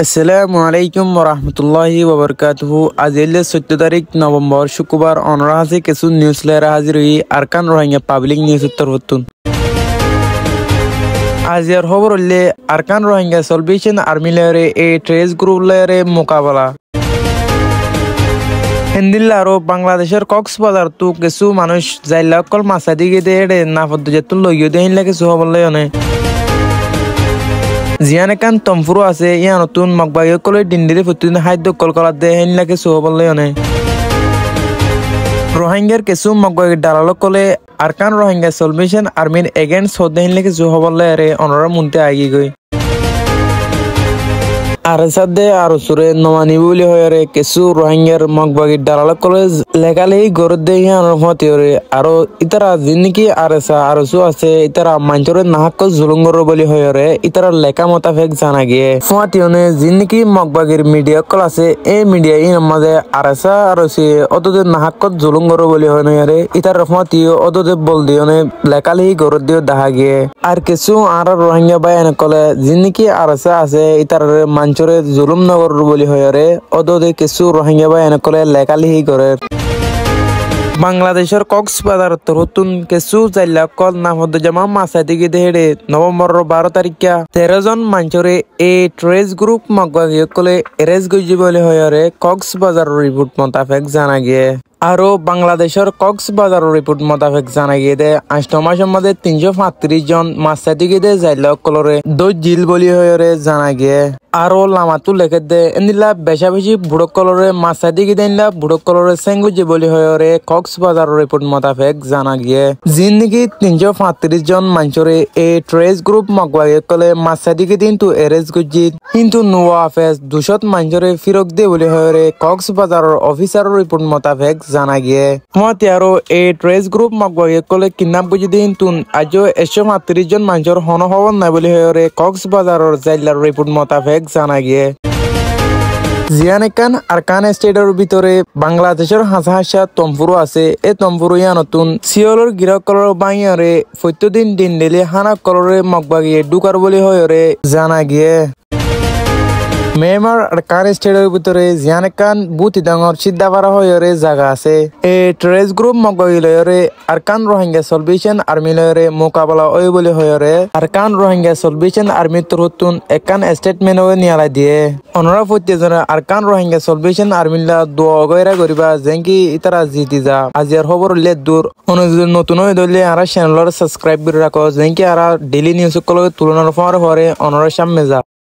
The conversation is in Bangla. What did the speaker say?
আসসালামু আলাইকুম ওরহমতুল্লাহি ওবরকাতুহু। আজ 14 তারিখ নভেম্বর শুক্রবার অনরা হাসি কিছু নিউজ লেরা হাজির হই আরকান রোহিঙ্গা পাবলিক নিউজ উত্তর হতুন। আজ এর খবর হলে আরকান রোহিঙ্গা সলভেশন আর্মি লেয়ারে এ ট্রেস গ্রুপ লেয়ারে মোকাবেলা হিন্দিল্লা আরো বাংলাদেশের কক্সবাজার তো কিছু মানুষ যাইলা অকল মাছা দিকে দেড়ে না পদ্ম যেতুন লইও দেহিনলা কিছু হবলে অনে জিয়ান একান তমফুরো আছে ইয়া নতুন মগবাগি কলে ডিন্ডিরে প্রতিদিন খাদ্য কলকলাত দে হেনলা কিছু হবলে অনে রোহিঙ্গার কিছু মগবাগি দালালক কলে আরকান রোহিঙ্গা সলভেশন আর্মির এগেন্স্ট হতে হেনলা কিছু হবলে আরে অনরা মুনতে আগি গই আর সাথে আর সুরে নমানি বলি হয়ে কিছু রোহিঙ্গার মগবাগি দালালক কলে লেখালেহি গরত দে হিয়ানোর ফতি হরে আরো ইতারা জিন্দিকি আরসু আছে ইতারা মাঞ্চরের নাহাক্ক জুলুঙ্গর বলি হয়ে ইতারা লেখা মোতাবেক জানা গিয়ে ফতি হনে জিন্দিকি মগবাগির মিডিয়া কল আছে এই মিডিয়া ইন মাঝে আরসা আরসি অতদের নাহাক্ক জুলুঙ্গর বলি হয়ে ইতার ফতি অতদের বল দিয়ে লেখালেহি গরত দিয়ে দেখা গিয়ে আর কিছু আর রোহিঙ্গা বায়ান কলে জিন্দিকি আরসা আছে ইতার মাঞ্চরে জুলুম নগর বলি হয়ে অদে কিছু রোহিঙ্গা বায়ান কলে লেখালেহি করে বাংলাদেশের কক্সবাজার নতুন কিছু জাইলা কল নামদ জামা মাছা দিকে দেহে নভেম্বর 12 তারিখা 13 জন মাঞ্চরে এই ট্রেস গ্রুপ মগবাগি কলে এরেজ গজি বলে হয়ে কক্সবাজার রিপোর্ট মোতাবেক জানা গিয়ে আরো বাংলাদেশের কক্সবাজার রিপোর্ট মোতাবেক জানা গিয়ে দে 8 মাসের মধ্যে 335 জন মাছা দিকে দে জাইলা কলরে দই জিল বলি হয়ে জানা গিয়ে আরো লামাতু লেখে দে এনিলা বেশা বেশি বুড়ো কলরে মাছা দিকে দেনলা বুড়ো কলরে সেঙ্গুজি বলি হয়ে কক্সবাজার রিপোর্ট মোতাবেক জানা গিয়ে জিন্দিগি 335 জন মাঞ্চরে এই ট্রেস গ্রুপ মগবাগি কলে মাছা দিকে দিন তো এরেজ গুজি কিন্তু নোয়া ফেস 200 মাঞ্চরে ফিরক দে বলি হয়ে কক্সবাজার অফিসার রিপোর্ট মোতাবেক জানা গিয়ে মতে আরো এই ট্রেস গ্রুপ মগবাগি কলে কিডন্যাপ বুঝি দিন তুন আজও 135 জন মাঞ্চর হন হবন নাই বলি হয়ে কক্সবাজারের জাইলার রিপোর্ট মোতাবেক জানা গিয়ে জিয়ান একান আরকান স্টেটের ভিতরে বাংলাদেশের হাসা হাসা তম্পুরো আছে এই তম্পুরো ইয়া নতুন সিওলর গিরক কলর বাইয়ারে প্রত্যেকদিন দিন ডেলি হানা কলরে মগবাগিয়ে ডুকার বলি হয়ে জানা গিয়ে মেমার আরকান স্টেটের ভিতরে জিয়ান একান বুতি ডাঙর সিদ্ধাপাড়া হয়ে জায়গা আছে এই ট্রেস গ্রুপ মগবাগি লয়রে আরকান রোহিঙ্গা সলভেশন আর্মি লয়রে মোকাবেলা ওই বলি হয়ে আরকান রোহিঙ্গা সলভেশন আর্মি তরতুন একান স্টেটমেন্ট নিয়ালাই দিয়ে অনরা প্রত্যেকজনে আরকান রোহিঙ্গা সলভেশন আর্মিলা দোয়া গয়রা করিবা যেনকি ইতারা জিতি যা আজিয়ার খবর লে দূর অনুযায়ী নতুন হয়ে ধরলে আর চ্যানেলর সাবস্ক্রাইব করে রাখো যেনকি আর ডেইলি নিউজ কল তুলনার পরে অনরা সামনে যা।